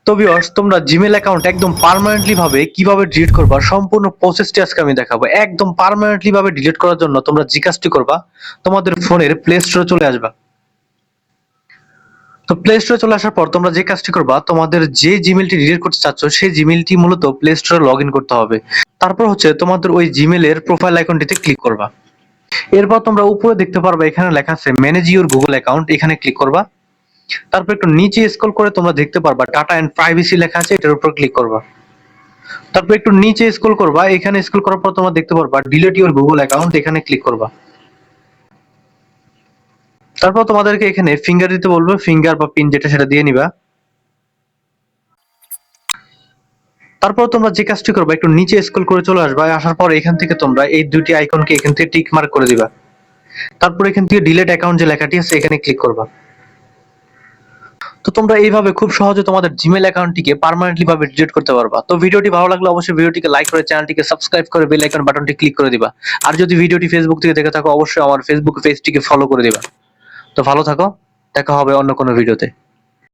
তো ভিউয়ার্স, তোমরা Gmail account একদম পার্মানেন্টলি ভাবে কিভাবে ডিলিট করবা সম্পূর্ণ প্রসেসটি আজকে আমি দেখাবো। একদম পার্মানেন্টলি ভাবে ডিলিট করার জন্য তোমরা যে কাজটি করবা, তোমাদের ফোনের প্লে স্টোরে চলে আসবা। তো প্লে স্টোরে চলে আসার পর তোমরা যে কাজটি করবা, তোমাদের যে জিমেলটি ডিলিট করতে চাচ্ছ সেই জিমেলটি মূলত প্লে স্টোরে লগ ইন করতে হবে। তারপর হচ্ছে তোমাদের ওই জিমেলের প্রোফাইল আইকনটিতে ক্লিক করবা। এরপর তোমরা উপরে দেখতে পারবে এখানে লেখা আছে ম্যানেজ ইউর গুগল অ্যাকাউন্ট, এখানে ক্লিক করবা। তারপর একটু নিচে স্ক্রল করে তোমরা দেখতে পারবা ডাটা এন্ড প্রাইভেসি লেখা আছে, এটার উপর ক্লিক করবা। তারপর একটু নিচে স্ক্রল করবা, এখানে স্ক্রল করার পর তোমরা দেখতে পারবা ডিলিট ইউর গুগল অ্যাকাউন্ট, এখানে ক্লিক করবা। তারপর তোমাদেরকে এখানে ফিঙ্গার দিতে বলবো, ফিঙ্গার বা পিন যেটা সেটা দিয়ে নিবা। তারপর তোমরা যে কাজটি করবা, একটু নিচে স্ক্রল করে চলে আসবা। আসার পর এখান থেকে তোমরা এই দুটি আইকনকে এখান থেকে টিক মার্ক করে দিবা। তারপর এখান থেকে ডিলিট অ্যাকাউন্ট যে লেখাটি আছে এখানে ক্লিক করবা। তো তোমরা এইভাবে খুব সহজে তোমাদের জিমেল অ্যাকাউন্টটিকে পার্মানেন্টলি ভাবে ডিলিট করতে পারবা। তো ভিডিওটি ভালো লাগলে অবশ্যই ভিডিওটিকে লাইক করে চ্যানেলটিকে সাবস্ক্রাইব করে বেল আইকন বাটনটি ক্লিক করে দিবা। আর যদি ভিডিওটি ফেসবুক থেকে দেখে থাকো অবশ্যই আমার ফেসবুক পেজটিকে ফলো করে দিবা। তো ভালো থাকো, দেখা হবে অন্য কোনো ভিডিওতে।